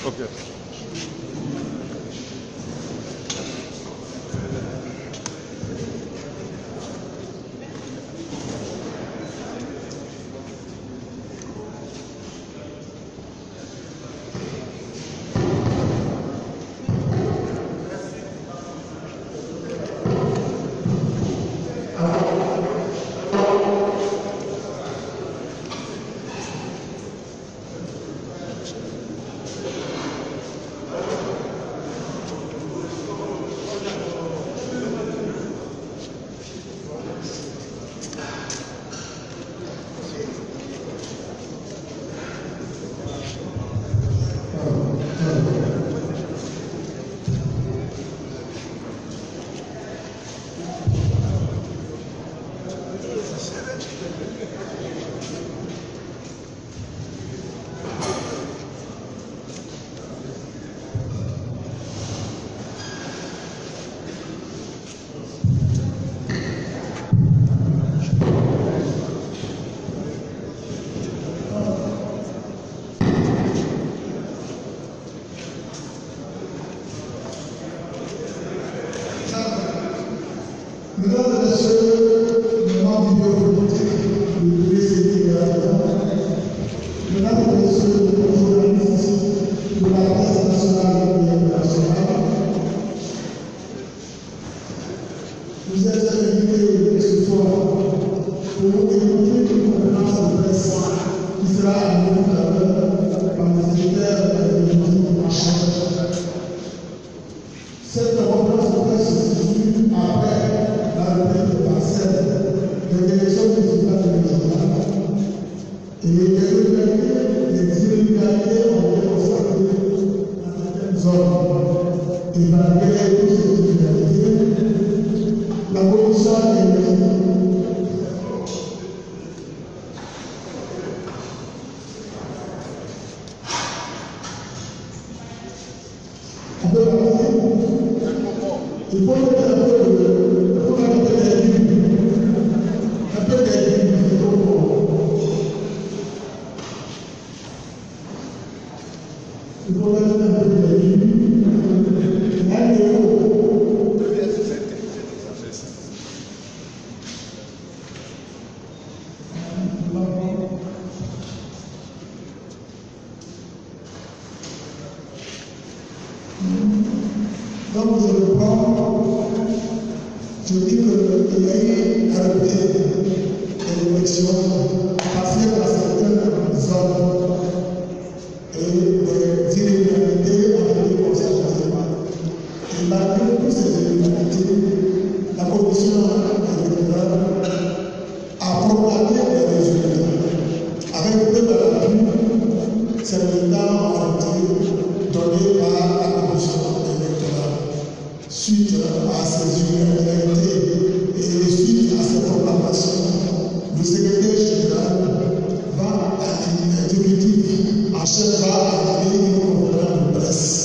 Ok. Mesdames et messieurs, moment vidéopolitique du PCD mesdames et messieurs, les journalistes de la presse nationale et internationale, vous êtes invités ce soir pour écouter une conférence de presse qui sera animée tout à l'heure par le secrétaire de l'Union en charge. Cette conférence de presse se situe après la reprise partielle des élections municipales de régionales et les inégalités ont été constatées dans certaines zones. Et malgré toutes ces inégalités, la commission il faut mettre un peu donc je reprends, je dis qu'il y a eu la reprise de l'élection partielle dans certaines zones et les inégalités ont été constatées. Et malgré toutes ces inégalités, la commission électorale a proclamé des résultats. Avec peu de l'appui, ces résultats ont été donnés par la commission électorale. Suite à ces inégalités et suite à ces proclamations, le secrétaire général va à l'exécutif en chef va animer une conférence de presse.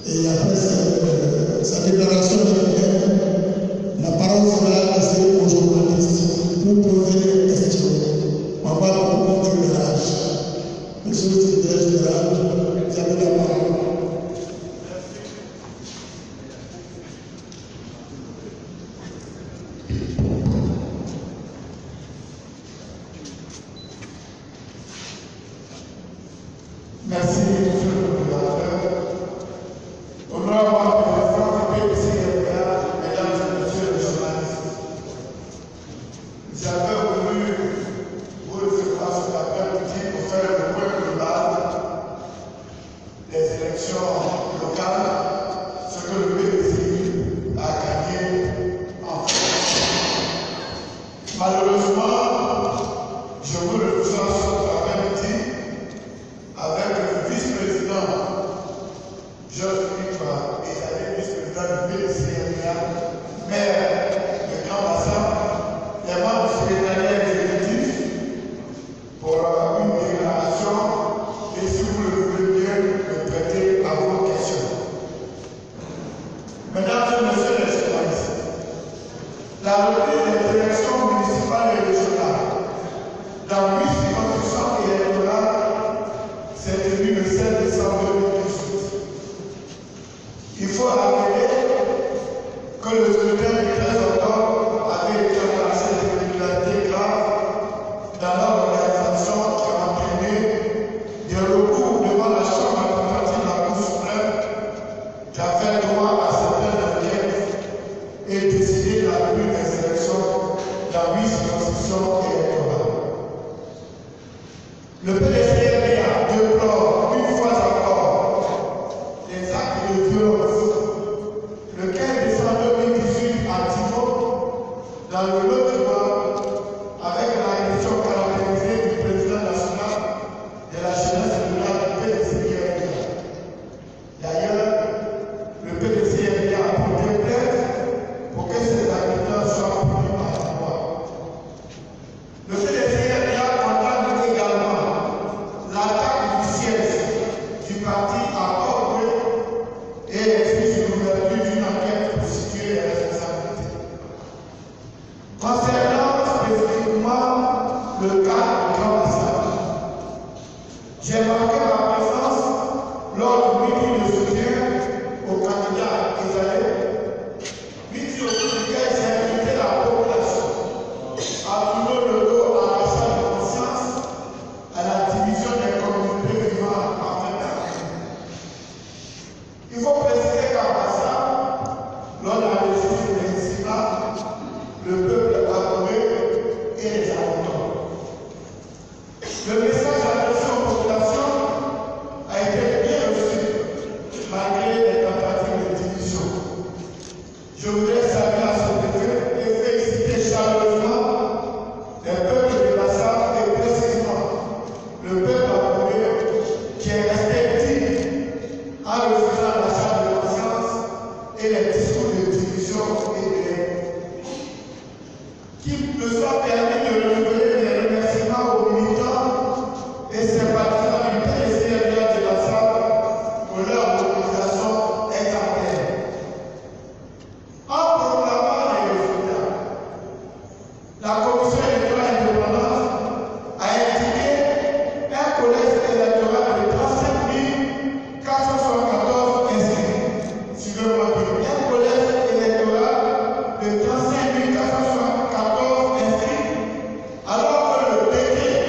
Et après sa déclaration générale, la parole sera laissée aux journalistes pour poser des questions. On va prendre le tirage. Monsieur le secrétaire général, vous avez la parole. Merci, monsieur le modérateur. Honorable président du PCD, mesdames et messieurs les journalistes, j'avais voulu vous recevoir cet après-midi pour faire le point global des élections locales, ce que le PCD a gagné en France. Malheureusement, je vous le reçois cet après-midi avec le vice-président Georges Pipa et le vice-président du PCMA, maire de Grand Bassin, les membres du secrétariat exécutif pour une déclaration et si vous le voulez bien, me prêter à vos questions. Mesdames et messieurs les journalistes, la reprise des élections La 8 circonscription électorale s'est tenue le 16 décembre 2018. Il faut rappeler que le scrutin du 13 octobre avait été embrassé d'irrégularités graves dans l'organisation qui a entraîné des recours devant la Chambre administrative de la Cour suprême qui a fait droit à certaines enquêtes et décidé de la tenue des élections dans 8 circonscriptions électorales. Le PDCRDA déplore une fois encore les actes de violence. Le 15 décembre 2018 à Tifo, dans le lotissement, avec la élection caractérisée du président national de la jeunesse rurale du PDCRDA. D'ailleurs, le PDCRDA a porté plainte pour que ces acteurs soient punis par la loi. Le PDCRDA condamne également l'attaque du siège du parti à Orgue et refuse l'ouverture d'une enquête pour situer les responsabilités. Concernant spécifiquement le cas du Grand Massacre, j'ai marqué ma présence lors du meeting de soutien au candidat Isaïe, meeting au cours duquel j'ai invité la population à tourner le dos à l'achat de conscience, à la division des communautés vivant en même temps. Il faut préciser qu'à Massa, lors de la législature municipale, le peuple a adoré et les habitants. Le message adressé aux populations a été bien reçu, malgré les tentatives de division. Je voudrais saluer à ce effet et féliciter chaleureusement les peuples de Massa et précisément le peuple adoré qui est resté digne en refusant l'achat de conscience et les discours de division et de haine. Qu'il me soit permis de renouveler les remerciements aux militants et sympathisants du PDCRDA de la salle pour leur mobilisation exemplaire. En proclamant les résultats, la commission électorale indépendante a indiqué un collège électoral de 35 474 inscrits. Suivez-moi bien, un collège électoral de 35 474 inscrits, alors que le décret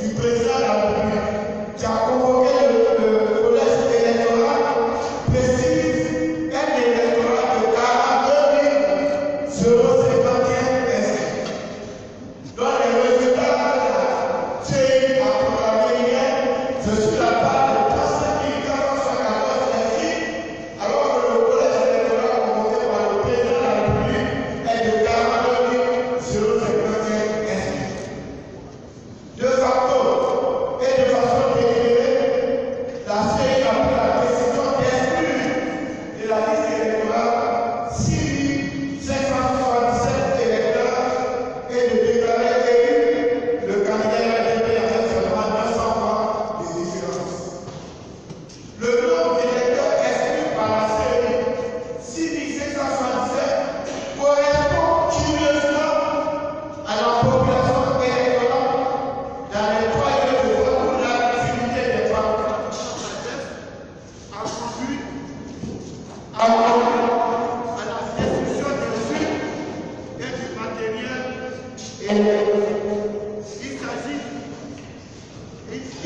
du président de la République qui a convoqué le collège électoral précise un électorat de 42 051 inscrits. Dans les résultats de la CI a proclamé hier, je suis la part de 35 474 inscrits, alors que le collège électoral convoqué par le président de la République est de 42 051 inscrits. De facto et de façon délibérée, la CI a pris la décision d'exclure de la liste électorale 6 577 électeurs et de déclarer élu le candidat RDP avec seulement 900 voix de différence. Le nombre d'électeurs exclus par la CI, 6 577, correspond curieusement à la population électorale dans les 3 lieux de vote où l'activité des femmes a conduit à la destruction des suites et du matériel électoral.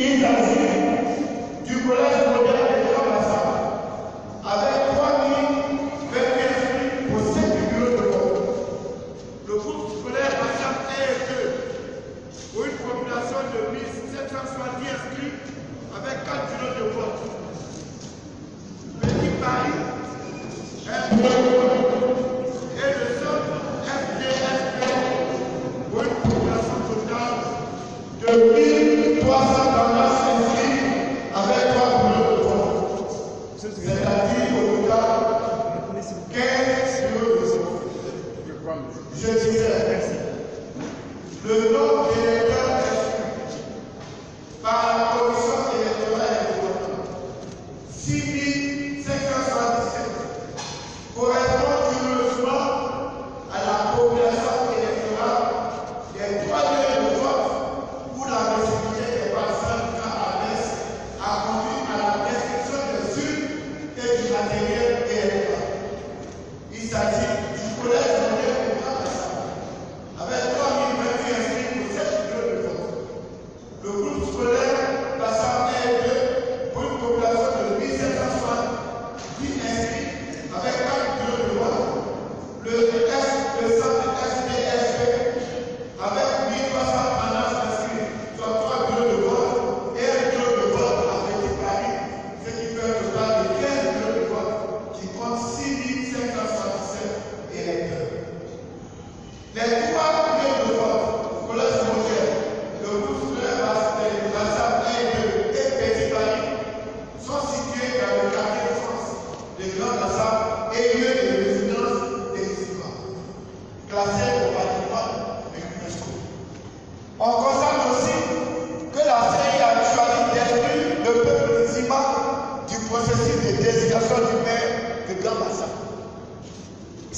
Il s'agit du collège moderne de Grand Massacre avec 3020 inscrits pour 5 bureaux de vote. Le groupe scolaire Massacre 1 et 2 pour une population de 1770 inscrits avec 4 bureaux de vote. Petit Paris, FD et le centre FDSP pour une population totale de 1349 inscrits avec 3 bureaux de vote. C'est-à-dire au total 15 bureaux de vote. Je disais, le nombre d'électeurs exclus par la commission électorale indépendante, 6 577, correspond curieusement à la population électorale des 3 lieux de vote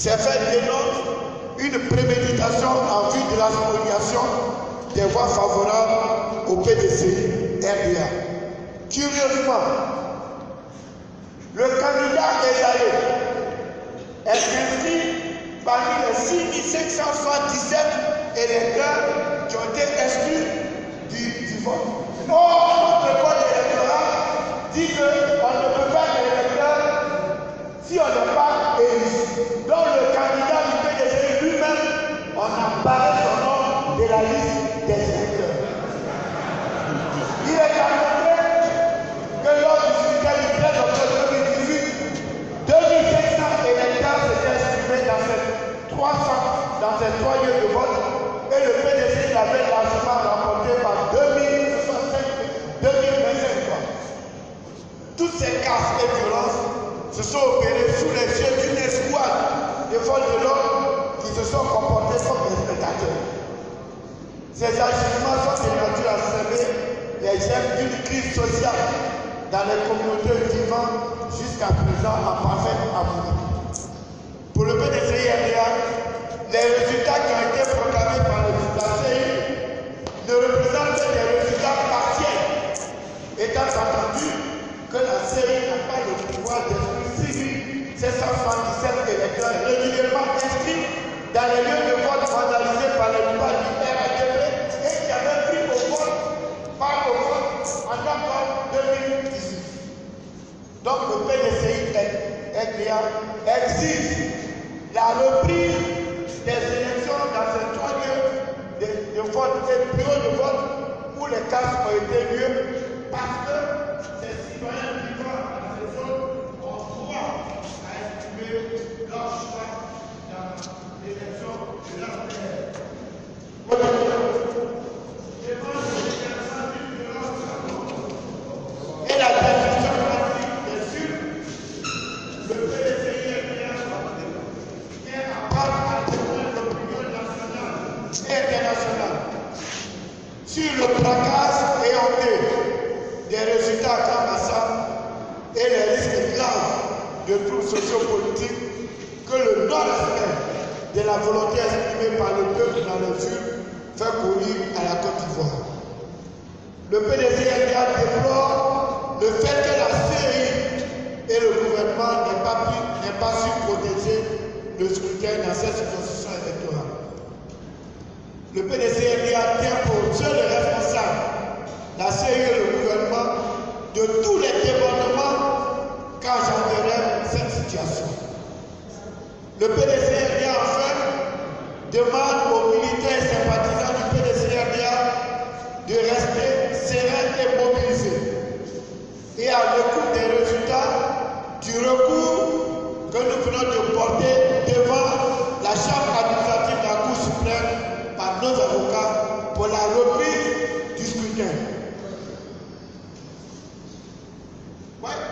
Ces faits dénotent une préméditation en vue de la spoliation des voix favorables au PDCI RDA. Curieusement, le candidat Ezaïe est inscrit parmi les 6577 électeurs qui ont été exclus du vote. Or, notre code électoral dit qu'on ne peut pas être électeur si on n'est pas élu. Donc le candidat du PDC lui-même, on a barré son nom de la liste des électeurs. Il est démontré que lors du scrutin du 13 octobre 2018, 2500 électeurs s'étaient exprimés dans ces trois lieux de vote et le PDC l'avait largement remporté par 2025 voix. Toutes ces casses et violences se sont opérées sous les yeux d'une escouade de forces de l'ordre qui se sont comportés comme des spectateurs. Ces agissements sont de nature à semer les germes d'une crise sociale dans les communautés vivant jusqu'à présent en parfaite harmonie. Pour le PDCI-RDA, les résultats qui ont été proclamés par le CEI ne représentent que des résultats partiels, étant entendu que la CEI n'a pas le pouvoir d'exclure 777 électeurs régulièrement inscrits dans les lieux de vote vandalisés par les lois du RATP et qui avaient pris au vote en novembre 2018. Donc le PDCI-RDA exige la reprise des élections dans ces trois lieux de vote et bureaux de vote où les casses ont été lieu parce que ces citoyens vivant dans ces zones ont droit à exprimer leur choix dans l'élection de leur terre. Et la destruction pratique des urnes, le PDCI-RDA vient à part à témoin de l'opinion nationale et internationale sur le braquage éhonté des résultats à et les risques graves de troubles sociopolitiques que le non-respect de la volonté exprimée par le peuple dans les urnes fait courir à la Côte d'Ivoire. Le PDCI-RDA déplore le fait que la CEI et le gouvernement n'aient pas su protéger le scrutin dans cette circonscription électorale. Le PDCI-RDA tient pour seuls responsables la CEI et le gouvernement de tous les débordements qu'engendrerait cette situation. Le PDCI-RDA enfin demande aux militaires et sympathisants du PDCI-RDA de rester sereins et mobilisés. Et à l'écoute des résultats du recours que nous venons de porter devant la Chambre administrative de la Cour suprême par nos avocats pour la reprise du scrutin.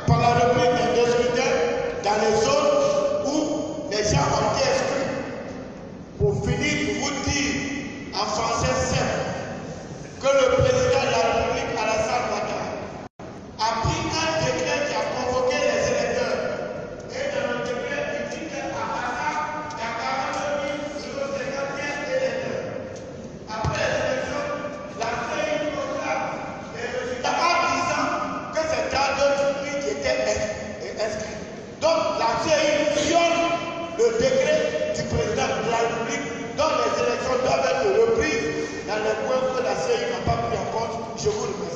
Par la reprise des scrutins dans les zones où les gens ont été exclus. Pour finir, pour vous dire en français simple que le président de la République, Alassane Ouattara, a pris un décret qui a convoqué les électeurs. Et dans le décret, il dit qu'à Dakar, il y a 42 051 électeurs. Après les élections, la CEI proclame les résultats en disant que c'est 42 000 qui étaient inscrits. Donc la CEI viole le décret du président de la République dont les élections doivent être reprises dans les points que la CEI n'a pas pris en compte. Je vous remercie.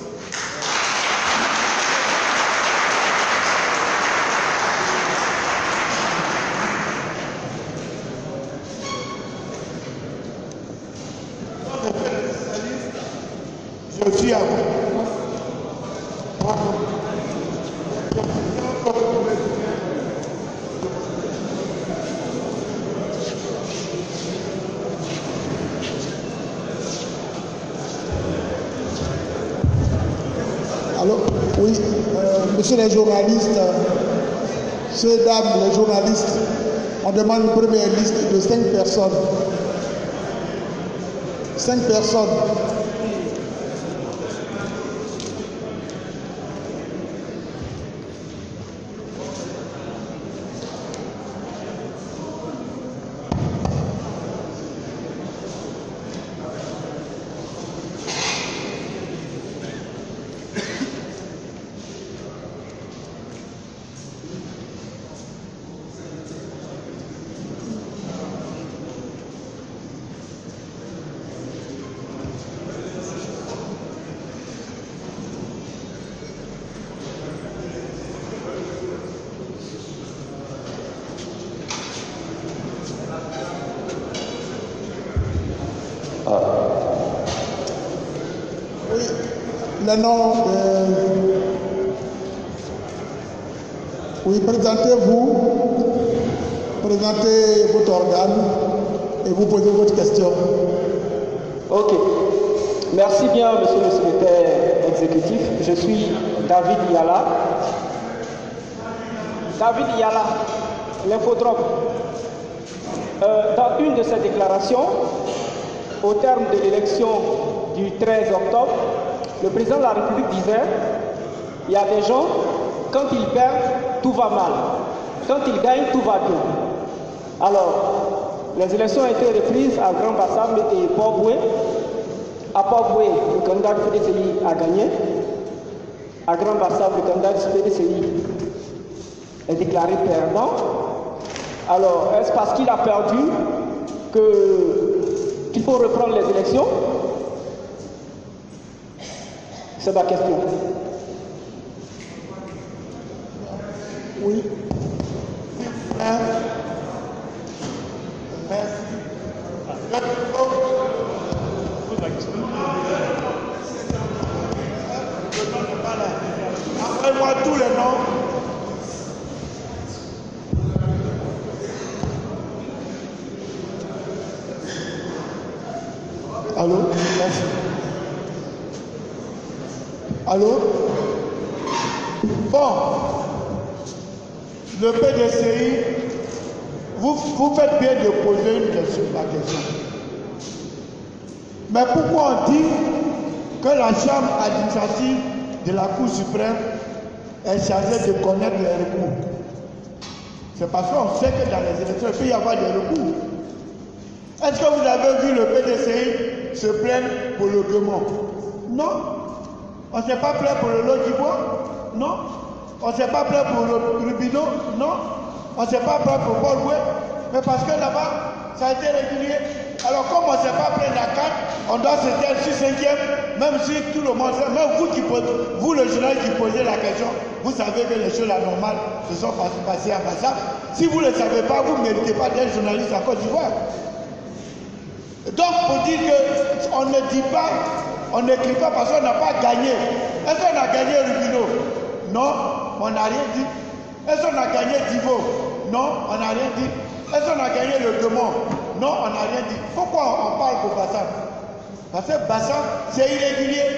Je suis à vous. Alors, oui, monsieur les journalistes, ces dames, les journalistes, on demande une première liste de 5 personnes. 5 personnes. Oui, le nom de... Oui, présentez votre organe et vous posez votre question. Ok. Merci bien, monsieur le secrétaire exécutif. Je suis David Yala. David Yala, l'infodrome. Dans une de ses déclarations, au terme de l'élection du 13 octobre, le président de la République disait « Il y a des gens, quand ils perdent, tout va mal. Quand ils gagnent, tout va bien. » Alors, les élections ont été reprises à Grand Bassam et Port-Boué. À Port-Boué, le candidat du PDCI a gagné. À Grand Bassam, le candidat du PDCI est déclaré perdant. Alors, est-ce parce qu'il a perdu qu'il faut reprendre les élections? C'est ma question. Oui. Envoyez-moi tous les noms. Allô? Merci. Allô? Bon. Le PDCI, vous faites bien de poser la question. Mais pourquoi on dit que la Chambre administrative de la Cour suprême est chargée de connaître les recours? C'est parce qu'on sait que dans les élections, il peut y avoir des recours. Est-ce que vous avez vu le PDCI se plaindre pour le Guémon? Non. On ne s'est pas plaint pour le Lodibois? Non. On ne s'est pas plaint pour le Rubino? Non. On ne s'est pas plaint pour Port-Boué? Mais parce que là-bas, ça a été régulier. Alors comme on ne s'est pas plaint de la carte, on doit se taire sur 5e, même si tout le monde sait, même vous le journaliste qui posez la question, vous savez que les choses anormales se sont passées à Bassam. Si vous ne le savez pas, vous ne méritez pas d'être journaliste en Côte d'Ivoire. Donc pour dire qu'on ne dit pas, on n'écrit pas parce qu'on n'a pas gagné. Est-ce qu'on a gagné Rubino? Non, on n'a rien dit. Est-ce qu'on a gagné Divo? Non, on n'a rien dit. Est-ce qu'on a gagné le Guémon? Non, on n'a rien dit. Pourquoi on parle pour Bassam? Parce que Bassam, c'est irrégulier.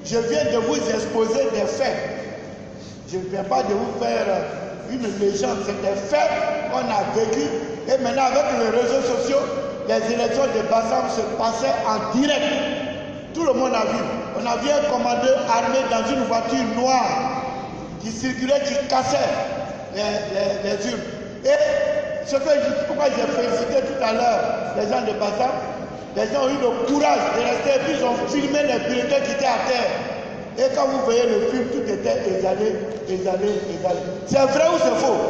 Je viens de vous exposer des faits. Je ne viens pas de vous faire une légende. C'est des faits qu'on a vécu. Et maintenant, avec les réseaux sociaux, les élections de Bassam se passaient en direct. Tout le monde a vu. On a vu un commandeur armé dans une voiture noire qui circulait, qui cassait les urnes. Et pourquoi j'ai félicité tout à l'heure les gens de Bassam, les gens ont eu le courage de rester et puis ils ont filmé les bulletins qui étaient à terre. Et quand vous voyez le film, tout était exhalé. C'est vrai ou c'est faux?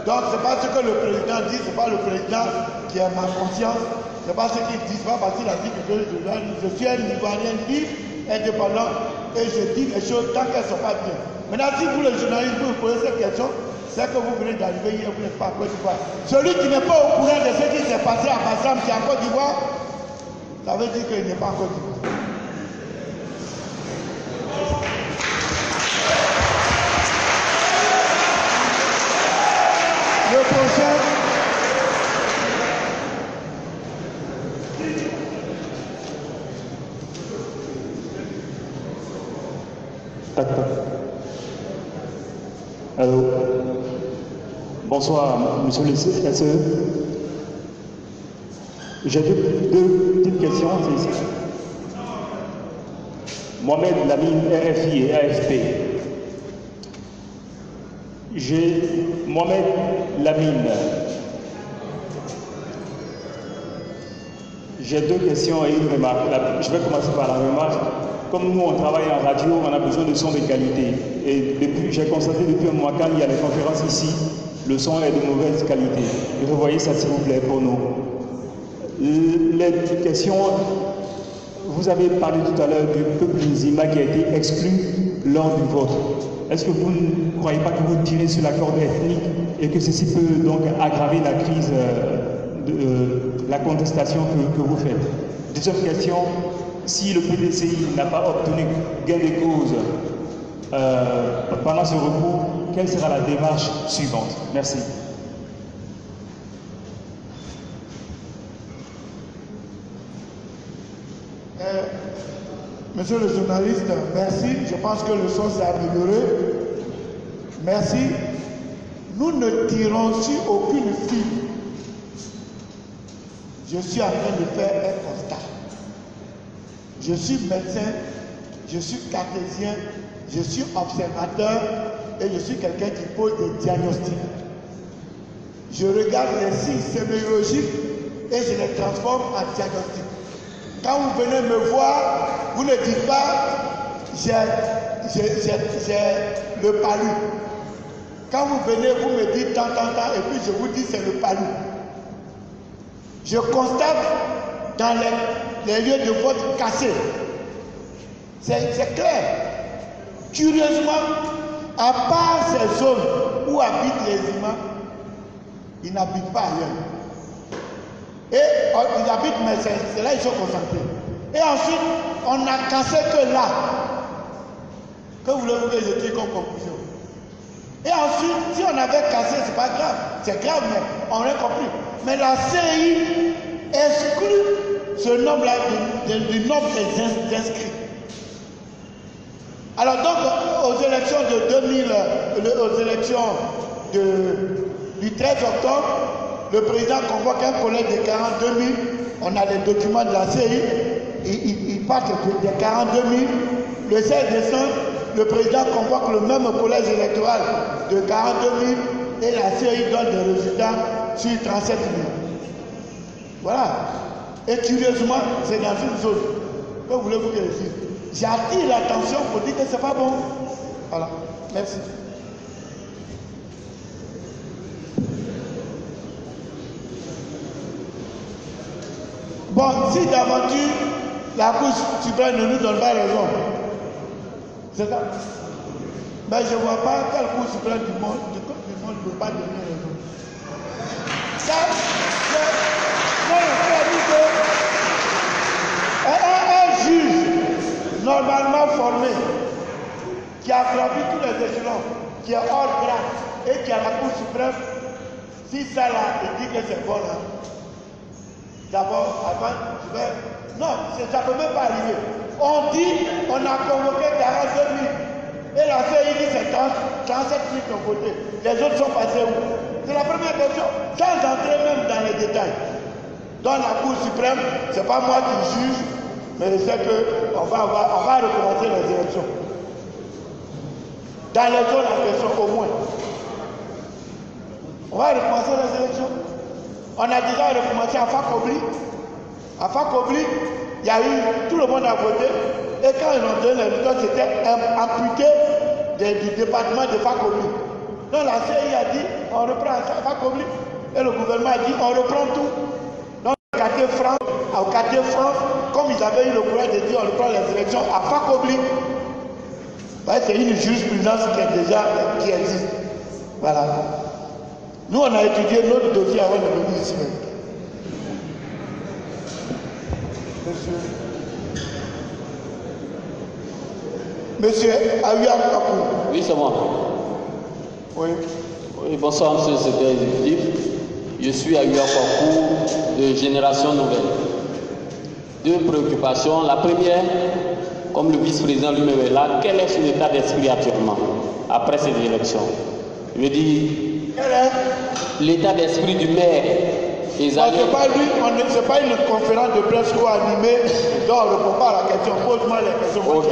Donc c'est pas ce que le président dit, c'est pas le président qui a ma conscience, c'est pas ce qu'il dit, c'est pas parce qu'il a dit que je suis un Ivoirien libre, indépendant, et je dis les choses tant qu'elles ne sont pas bien. Maintenant, si vous, les journalistes, vous posez cette question, c'est que vous venez d'arriver hier, vous n'êtes pas à Côte d'Ivoire. Celui qui n'est pas au courant de ce qui s'est passé à Bassam, qui est en Côte d'Ivoire, ça veut dire qu'il n'est pas en Côte d'Ivoire. Le prochain. Allô. Bonsoir, monsieur le SE. J'ai deux petites questions. Mohamed Lamine, RFI et AFP. Mohamed Lamine. J'ai deux questions et une remarque. Je vais commencer par la remarque. Comme nous, on travaille en radio, on a besoin de son de qualité. Et j'ai constaté depuis un mois, quand il y a les conférences ici, le son est de mauvaise qualité. Et revoyez ça, s'il vous plaît, pour nous. Les questions, vous avez parlé tout à l'heure du peuple Nzima qui a été exclu lors du vote. Est-ce que vous ne croyez pas que vous tirez sur la corde ethnique et que ceci peut donc aggraver la crise la contestation que vous faites. Deuxième question, si le PDCI n'a pas obtenu gain de cause pendant ce recours, quelle sera la démarche suivante? Merci. Monsieur le journaliste, merci. Je pense que le son s'est amélioré. Merci. Nous ne tirons sur aucune fille. Je suis en train de faire un constat. Je suis médecin, je suis cartésien, je suis observateur et je suis quelqu'un qui pose des diagnostics. Je regarde les signes sémiologiques et je les transforme en diagnostics. Quand vous venez me voir, vous ne dites pas j'ai le palu. Quand vous venez, vous me dites tant, et puis je vous dis c'est le palu. Je constate dans les lieux de vote cassés. C'est clair. Curieusement, à part ces zones où habitent les humains, ils n'habitent pas ailleurs. Et ils habitent, mais c'est là qu'ils sont concentrés. Et ensuite, on n'a cassé que là. Que voulez-vous que je tire comme conclusion? Et ensuite, si on avait cassé, c'est pas grave. C'est grave, mais on a compris. Mais la CI exclut ce nombre-là du nombre des inscrits. Alors donc, aux élections de 2000, aux élections du 13 octobre, le président convoque un collège de 42 000. On a les documents de la CI. Il part des 42 000. Le 16 décembre, le président convoque le même collège électoral de 42 000 et la CI donne des résultats sur 37 000. Voilà. Et curieusement, c'est dans une zone. Que voulez-vous que je dise? J'attire l'attention pour dire que c'est pas bon. Voilà. Merci. Bon, si d'aventure la Cour suprême ne nous donne pas raison, c'est ça. Mais je ne vois pas quelle Cour suprême du monde ne peut pas donner raison. Ça, un juge normalement formé, qui a gravi tous les échelons, qui est hors grade et qui a la Cour suprême, si ça là, il dit que c'est bon là. D'abord, avant, je vais... Non, ça ne peut même pas arriver. On dit, on a convoqué 42 000. Et la CI dit c'est 37 000 de côté. Les autres sont passés où? C'est la première question, sans entrer même dans les détails. Dans la Cour suprême, ce n'est pas moi qui juge, mais je sais qu'on va recommencer les élections. Dans les zones en question, au moins. On va recommencer les élections. On a déjà recommencé à Fakobli. À Fakobli, il y a eu, tout le monde a voté. Et quand ils ont donné les résultats, c'était amputé du département de Fakobli. Donc la CI a dit, on reprend Fakobli. Et le gouvernement a dit, on reprend tout. Donc au quartier France, comme ils avaient eu le courage de dire, on reprend les élections à Fakobli. C'est une jurisprudence qui existe. Voilà. Nous, on a étudié notre dossier avant de venir ici. Monsieur Awia Kakou. Oui, c'est moi. Oui. Oui, bonsoir, monsieur le secrétaire exécutif. Je suis Awia Kakou de Génération Nouvelle. Deux préoccupations. La première, comme le vice-président lui-même est là, quel est son état d'esprit actuellement, après ces élections? Je veux dire, l'état d'esprit du maire. Ce n'est pas une conférence de presse ou animée, donc on ne répond pas à la question. Pose-moi les questions. Ok.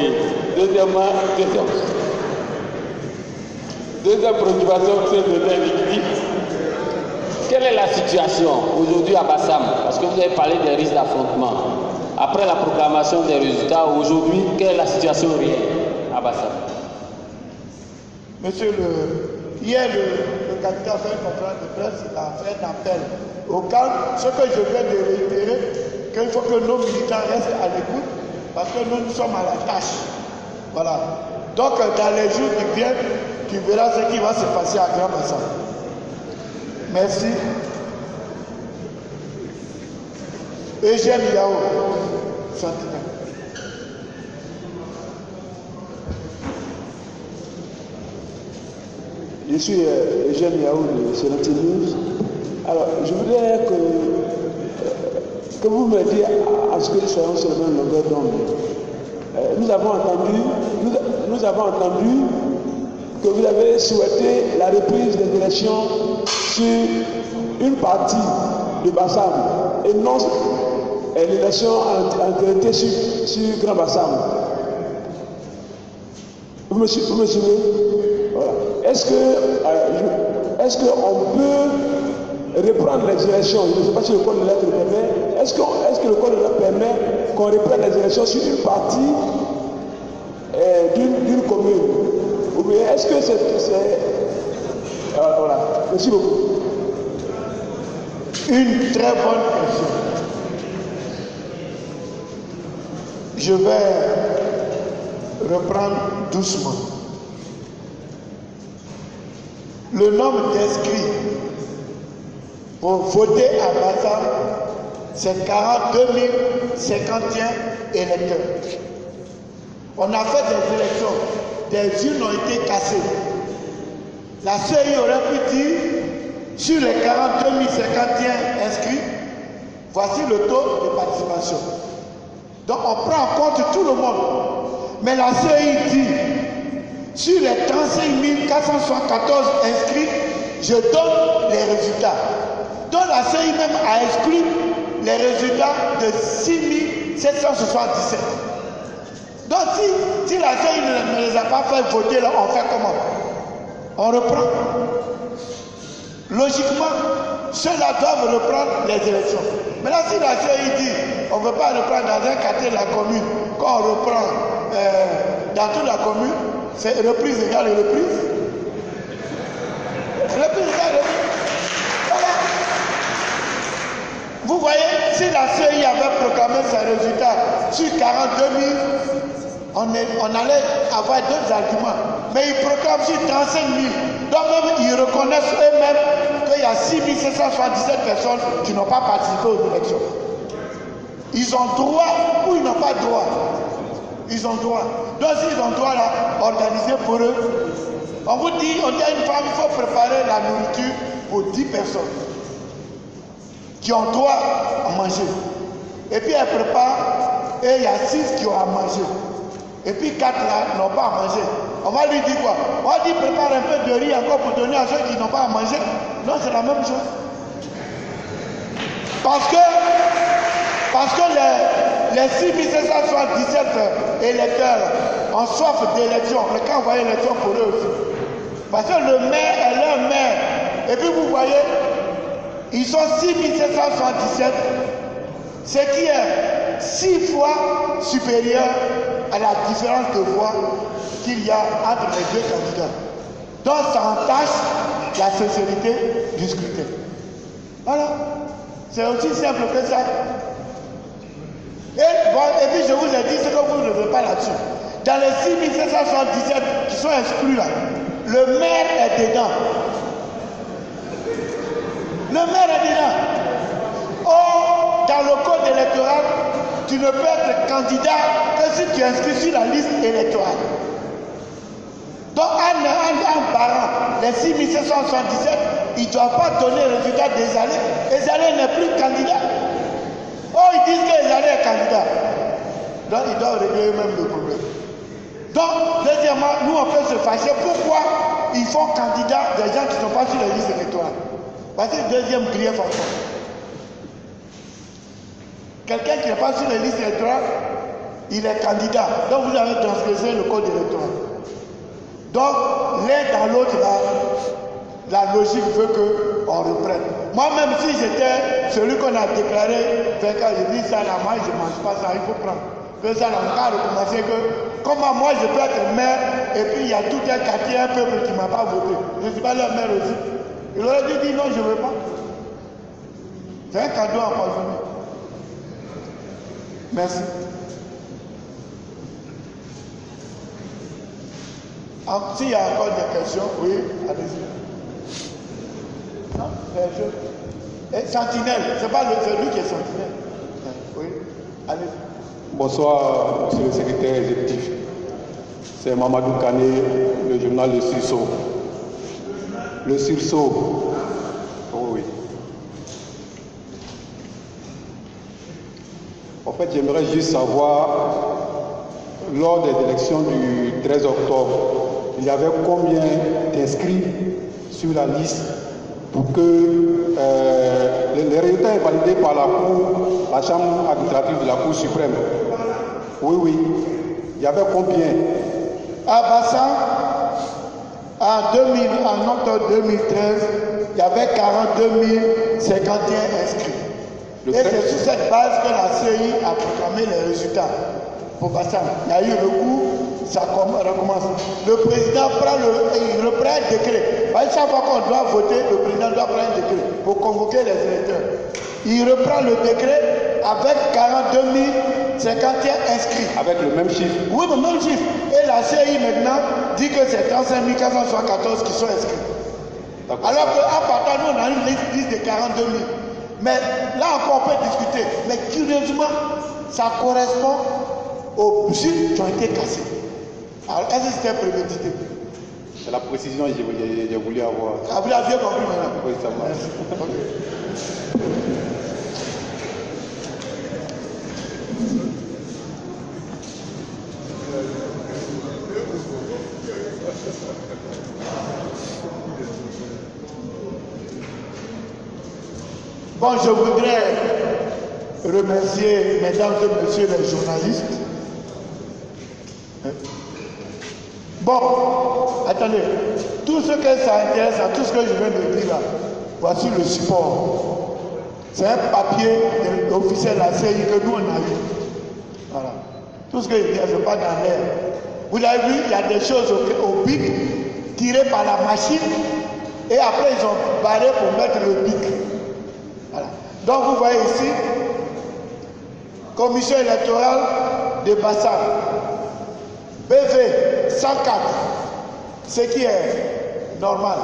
Deuxième préoccupation, c'est de l'exécutif. Quelle est la situation aujourd'hui à Bassam? Parce que vous avez parlé des risques d'affrontement. Après la proclamation des résultats, aujourd'hui, quelle est la situation réelle à Bassam? Monsieur hier, le candidat a fait une conférence de presse, il a fait un appel au calme. Ce que je viens de réitérer, qu'il faut que nos militants restent à l'écoute, parce que nous sommes à la tâche. Voilà. Donc, dans les jours qui viennent, tu verras ce qui va se passer à Grand Bassam. Merci. Eugène Yao, sentinelle. Je suis Eugène Yao de Sentinel News. Alors, je voudrais que vous me dites à ce que nous soyons sur la même longueur d'onde. Nous avons entendu que vous avez souhaité la reprise des élections sur une partie de Bassam et non l'élection en sur Grand Bassam. Vous me suivez? Voilà. Est-ce qu'on peut reprendre les élections? Je ne sais pas si le code de l'État le permet. Est-ce que le code de l'État permet qu'on reprenne les élections sur une partie d'une commune? Ou bien est-ce que c'est... Voilà. Merci beaucoup. Une très bonne question. Je vais reprendre doucement. Le nombre d'inscrits pour voter à Bassam, c'est 42 051 électeurs. On a fait des élections, des urnes ont été cassées. La CEI aurait pu dire, sur les 42 051 inscrits, voici le taux de participation. Donc on prend en compte tout le monde. Mais la CEI dit, sur les 35 474 inscrits, je donne les résultats. Donc la CEI même a exclu les résultats de 6 777. Donc si la CEI ne les a pas fait voter, là, on fait comment? On reprend. Logiquement, ceux-là doivent reprendre les élections. Mais là, si la CEI dit on ne veut pas reprendre dans un quartier de la commune, quand on reprend dans toute la commune, c'est reprise égale reprise. Reprise égale reprise. Voilà. Vous voyez, si la CEI avait proclamé ses résultats sur 42 000, on allait avoir d'autres arguments. Mais ils proclament sur 35 000. Donc même ils reconnaissent eux-mêmes qu'il y a 6 777 personnes qui n'ont pas participé aux élections. Ils ont droit ou ils n'ont pas droit? Ils ont droit. Donc s'ils ont droit là, organisé pour eux. On vous dit, on dit à une femme, il faut préparer la nourriture pour 10 personnes qui ont droit à manger. Et puis elle prépare, et il y a 6 qui ont à manger. Et puis 4 là n'ont pas à manger. On va lui dire quoi? On va dire prépare un peu de riz encore pour donner à ceux qui n'ont pas à manger. Non, c'est la même chose. Parce que les 6 777 électeurs ont soif d'élection. Mais quand vous voyez l'élection pour eux aussi. Parce que le maire est leur maire. Et puis vous voyez, ils sont 6 777, ce qui est 6 fois supérieur à la différence de voix qu'il y a entre les deux candidats. Donc ça entache la sincérité du scrutin. Voilà. C'est aussi simple que ça. Et puis je vous ai dit ce que vous ne voulez pas là-dessus. Dans les 6 777 qui sont exclus là, le maire est dedans. Le maire est dedans. Or, dans le code électoral, tu ne peux être candidat que si tu es inscrit sur la liste électorale. Donc, en parent, les 6 777, ils ne doivent pas donner le résultat des années. Les années n'est plus candidat. Oh, ils disent que les années est candidat. Donc, ils doivent régler eux-mêmes le problème. Donc, deuxièmement, nous, on peut se fâcher. Pourquoi ils font candidat des gens qui ne sont pas sur la liste électorale? Parce que deuxième grief encore. Quelqu'un qui n'est pas sur la liste électorale, il est candidat. Donc, vous avez transgressé le code électoral. Donc, l'un dans l'autre, là, la logique veut qu'on reprenne. Moi-même, si j'étais celui qu'on a déclaré vainqueur, je dis ça là, moi, je ne mange pas ça, il faut prendre. Que ça, là, on a recommencé que, comment moi, je peux être maire, et puis il y a tout un quartier, un peuple qui ne m'a pas voté. Je ne suis pas leur maire aussi. Il aurait dû dire non, je ne veux pas. C'est un cadeau empoisonné. Merci. S'il y a encore des questions, oui, allez-y. Non, c'est un jeu. Et sentinelle, c'est pas celui qui est sentinelle. Allez. Bonsoir, monsieur le secrétaire exécutif. C'est Mamadou Kané, le journal Le Sursaut. Le Sursaut. Oh oui. En fait, j'aimerais juste savoir, lors des élections du 13 octobre, il y avait combien d'inscrits sur la liste pour que les résultats soient validés par la Cour, la Chambre arbitrative de la Cour suprême. Oui, oui. Il y avait combien? À Bassan, en octobre 2013, il y avait 42 051 inscrits. Et c'est sur cette base que la CI a proclamé les résultats pour Bassan. Il y a eu recours, ça recommence. Le président il reprend un décret. Chaque fois qu'on doit voter, le président doit prendre un décret pour convoquer les électeurs. Il reprend le décret avec 42 051 inscrits. Avec le même chiffre? Oui, le même chiffre. Et la CI maintenant dit que c'est 35 474 qui sont inscrits. Alors qu'en partant, nous on a une liste de 42 000. Mais là encore on peut discuter. Mais curieusement, ça correspond aux chiffres qui ont été cassés. Alors est-ce que c'était prémédité? C'est la précision que j'ai voulu avoir. Ah, vous l'avez bien compris maintenant? Oui, ça marche. Bon, je voudrais remercier mesdames et messieurs les journalistes. Bon, attendez, tout ce que ça intéresse à tout ce que je viens de dire là, voici le support. C'est un papier officiel de la CI que nous on a eu. Voilà. Tout ce que je dis, je ne pas dans l'air. Vous avez vu, il y a des choses au bic tirées par la machine et après ils ont barré pour mettre le bic. Voilà. Donc vous voyez ici, commission électorale de Bassan, BV 104, ce qui est normal.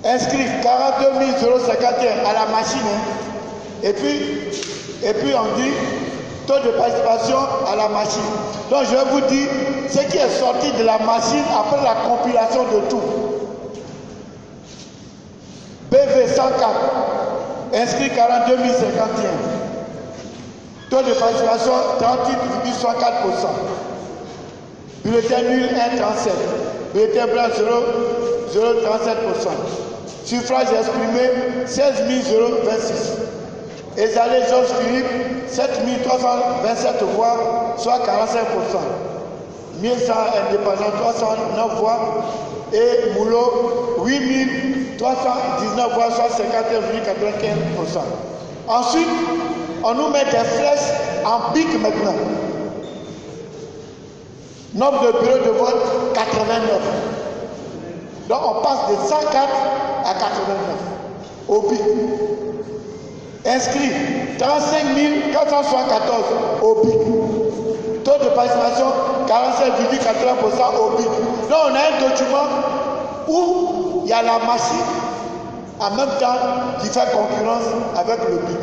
Inscrit 42 051 à la machine. Et puis on dit taux de participation à la machine. Donc je vais vous dire ce qui est sorti de la machine après la compilation de tout. BV 104, inscrit 42 051. Taux de participation 38,64%. Bulletin nul 1,37. Bulletin blanc 0,37%. Suffrage exprimé 16 026. Ezalé Georges Philippe 7 327 voix, soit 45%. Miesa indépendant 309 voix. Et Moulot 8 319 voix, soit 51,95%. Ensuite, on nous met des flèches en pic maintenant. Nombre de bureaux de vote 89. Donc on passe de 104 à 89 au pic. Inscrit 35 474 au pic. Taux de participation 47,80% au pic. Donc on a un document où il y a la machine en même temps qui fait concurrence avec le pic.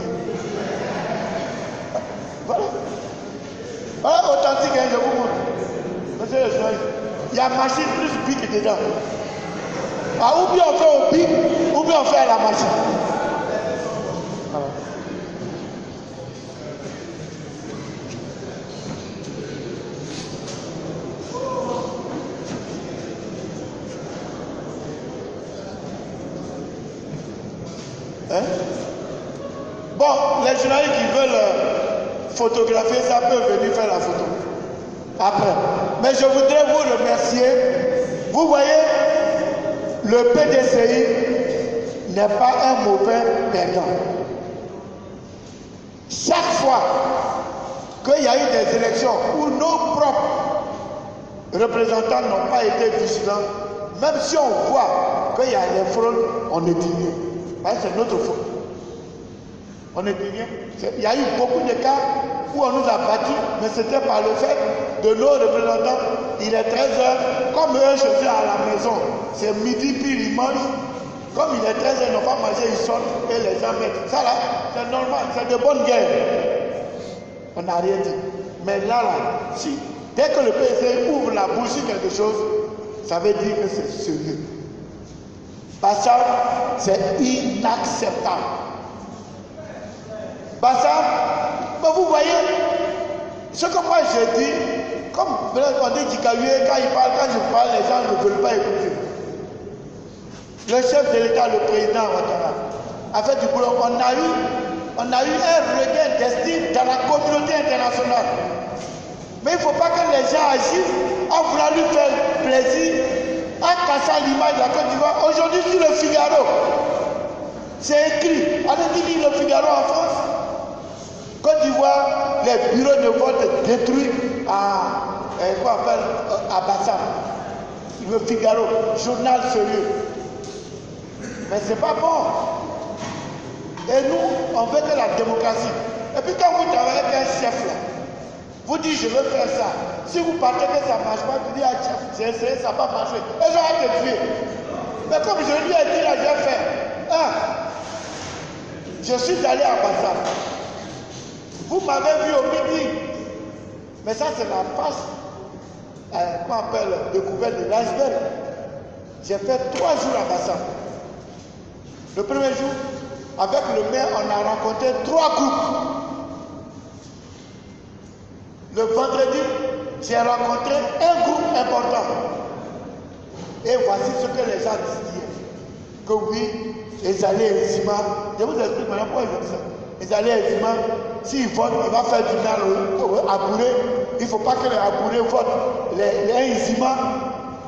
Voilà. Voilà authentique, hein, je vous montre. Monsieur le journaliste, il y a machine plus pic dedans. Ah, ou bien on fait au pic, ou bien on fait à la machine. Voilà. Hein? Bon, les journalistes qui veulent photographier, ça peut venir faire la photo. Après. Mais je voudrais vous remercier. Vous voyez, le PDCI n'est pas un mauvais perdant. Chaque fois qu'il y a eu des élections où nos propres représentants n'ont pas été vigilants, même si on voit qu'il y a des fraudes, on est digné. C'est notre faute. On est digné. Il y a eu beaucoup de cas où on nous a battus, mais c'était par le fait de nos représentants. Il est 13h, comme eux faisaient à la maison, c'est midi puis ils mangent. Comme il est 13h, ils n'ont pas mangé, ils sortent et les gens mettent. Ça là, c'est normal, c'est de bonne guerre. On n'a rien dit. Mais là, si, dès que le PSC ouvre la bouche sur quelque chose, ça veut dire que c'est sérieux. Bassam, c'est inacceptable. Bassam, vous voyez, ce que moi j'ai dit, comme on dit Dikalué, quand il parle, quand je parle, les gens ne veulent pas écouter. Le chef de l'État, le président Ouattara, a fait du boulot. On a eu un regain d'estime dans la communauté internationale. Mais il ne faut pas que les gens agissent en voulant lui faire plaisir, en cassant l'image de la Côte d'Ivoire. Aujourd'hui, sur le Figaro, c'est écrit. Allez-y lire le Figaro en France. Côte d'Ivoire, les bureaux de vote détruits à Bassam. Le Figaro, journal sérieux. Mais c'est pas bon. Et nous, on veut que la démocratie. Et puis quand vous travaillez avec un chef là, vous dites je veux faire ça. Si vous partez que ça ne marche pas, vous dites ah chef, j'ai essayé, ça n'a pas marché. Et ça va te tuer. Mais comme je lui ai dit là, j'ai fait. Je suis allé à Bassam. Vous m'avez vu au meeting. Mais ça c'est la face, qu'on appelle découverte de l'iceberg. J'ai fait 3 jours à Bassam. Le premier jour, avec le maire, on a rencontré 3 groupes. Le vendredi, j'ai rencontré un groupe important. Et voici ce que les gens disent. Que oui, les alliés Zima, je vous explique maintenant pourquoi ils font ça. Les alliés Zima, s'ils votent, il va faire du mal à Bouré. Il ne faut pas que les Abouré votent. Les Zima,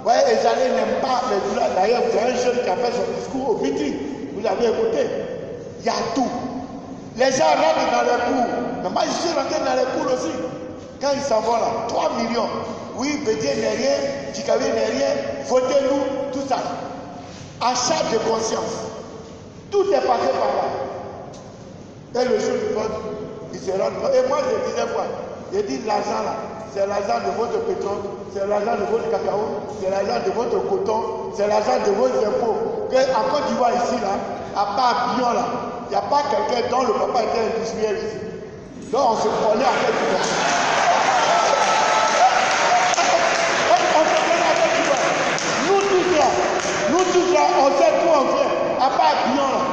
ouais, les alliés n'aiment pas les douleurs. D'ailleurs, vous avez un jeune qui a fait son discours au meeting. Vous l'avez écouté. Il y a tout. Les gens rentrent dans les cours. Mais moi, je suis rentré dans les cours aussi. Quand ils s'en vont là, 3 millions. Oui, Bédier n'est rien, Dikalué n'est rien, votez-nous, tout ça. Achat de conscience. Tout est passé par là. Et le jour du vote, ils se rendent compte. Et moi, je disais quoi? J'ai dit l'argent là, c'est l'argent de votre pétrole, c'est l'argent de votre cacao, c'est l'argent de votre coton, c'est l'argent de vos impôts. En Côte d'Ivoire ici là, à part Bion là, il n'y a pas quelqu'un dont le papa était industriel ici. Donc on se prenait à Côte d'Ivoire. On se prenait à Côte d'Ivoire. Nous tous là, on sait d'où on vient. À part Bion là.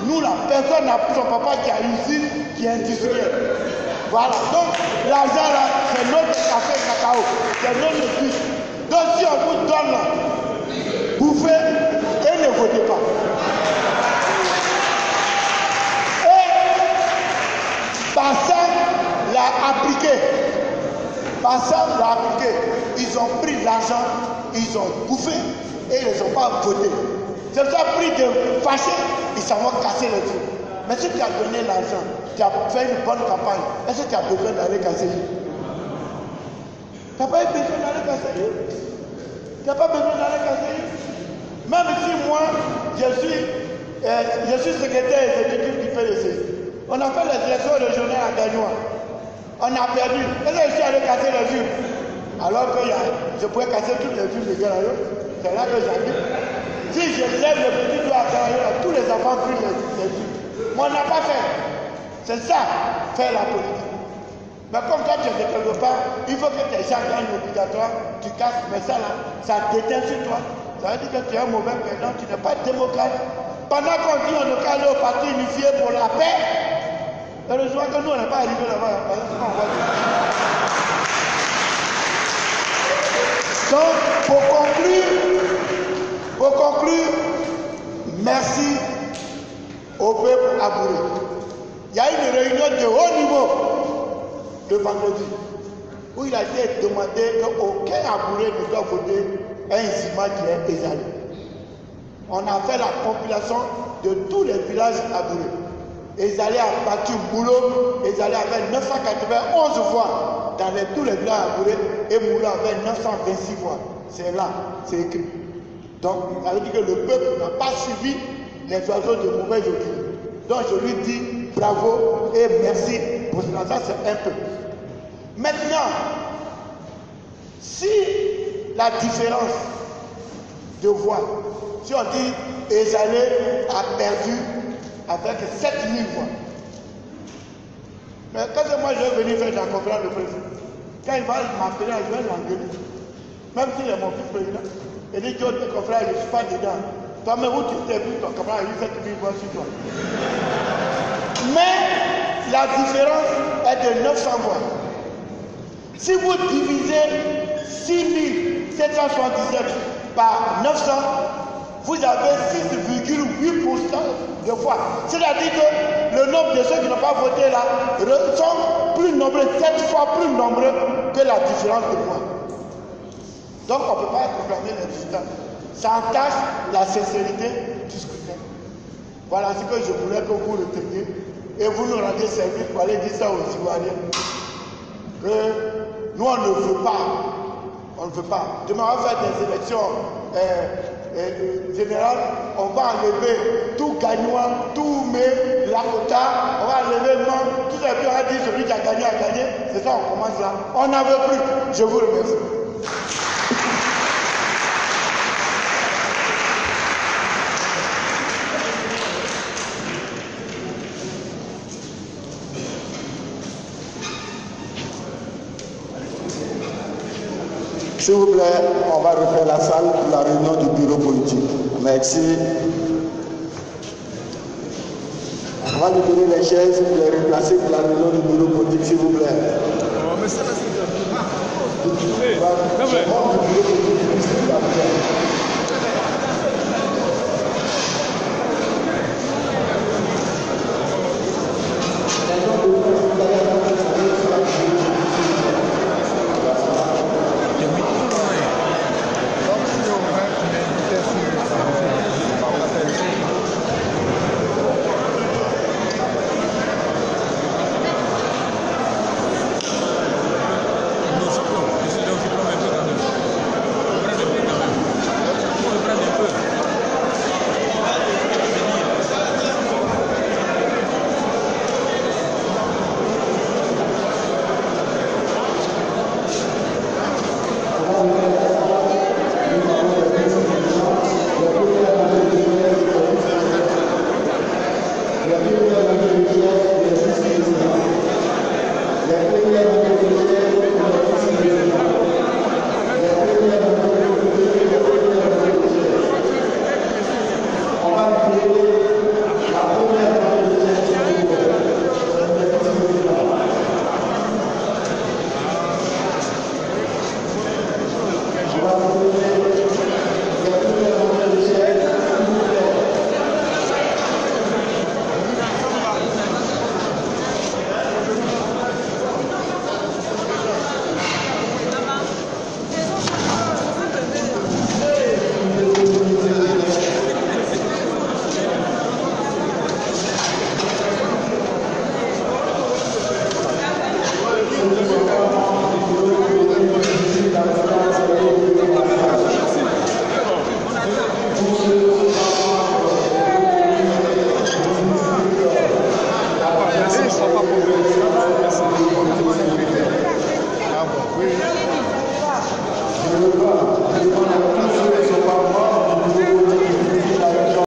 Nous là, personne n'a son papa qui a une usine qui est industriel. Voilà, donc l'argent là, c'est notre café cacao, c'est notre bus. Donc si on vous donne là, bouffez et ne votez pas. Et Bassam l'a appliqué. Bassam l'a appliqué. Ils ont pris l'argent, ils ont bouffé et ils n'ont pas voté. C'est ça pris de fâcher, ils s'en vont casser les yeux. Mais si tu as donné l'argent, tu as fait une bonne campagne, est-ce que tu as besoin d'aller casser? Tu n'as pas besoin d'aller casser? Tu n'as pas besoin d'aller casser? Même si moi, je suis secrétaire exécutif du PDC. On a fait les élections régionales à Gagnois. On a perdu. Est-ce que je suis allé casser les urnes? Alors que je pouvais casser toutes les urnes de Galayo. C'est là que j'habite. Si je lève le petit doigt à Galayo, tous les enfants prient les urnes. Mais on n'a pas fait. C'est ça, faire la politique. Mais comme quand tu es quelque part, il faut que tes gens gagnent obligatoire, tu casses, mais ça là, ça déteint sur toi. Ça veut dire que tu es un mauvais président, tu n'es pas démocrate. Pendant qu'on dit on ne peut aller au parti unifié pour la paix, heureusement que nous on n'est pas arrivé là-bas. Donc, pour conclure, merci au peuple abouré. Il y a une réunion de haut niveau le vendredi où il a été demandé qu'aucun abouré ne doit voter un Zima qui est exalé. On a fait la compilation de tous les villages abourés. Exalé a battu Moulot, Exalé avait 991 voix dans tous les villages abourés et Moulot avait 926 voix. C'est là, c'est écrit. Donc, ça veut dire que le peuple n'a pas suivi les oiseaux de mauvaise augure. Donc je lui dis bravo et merci pour cela. Ça c'est un peu. Maintenant, si la différence de voix, si on dit Exalé a perdu avec 7000 voix, Mais quand moi je vais venir faire la conférence de presse, quand il va m'appeler, je vais l'engueuler. Même s'il est mon fils président, il dit que tes confrères, je ne suis pas dedans. Toi-même, où tu t'es vu, ton camarade, il fait que tu vois sur toi. Mais la différence est de 900 voix. Si vous divisez 6777 par 900, vous avez 6,8% de voix. C'est-à-dire que le nombre de ceux qui n'ont pas voté là sont plus nombreux, 7 fois plus nombreux que la différence de voix. Donc on ne peut pas proclamer les résultats. Ça entache la sincérité du scrutin. Voilà ce que je voulais que vous reteniez. Et vous nous rendez service pour aller dire ça aux Ivoiriens. Que nous on ne veut pas. On ne veut pas. Demain on va faire des élections générales. On va enlever tout gagnant, tout mais la quota. On va enlever le nom. Tout ça, puis on va dire celui qui a gagné a gagné. C'est ça, on commence là. On n'en veut plus. Je vous remercie. S'il vous plaît, on va refaire la salle pour la réunion du bureau politique. Merci. On va lui donner les chaises pour les remplacer pour la réunion du bureau politique, s'il vous plaît.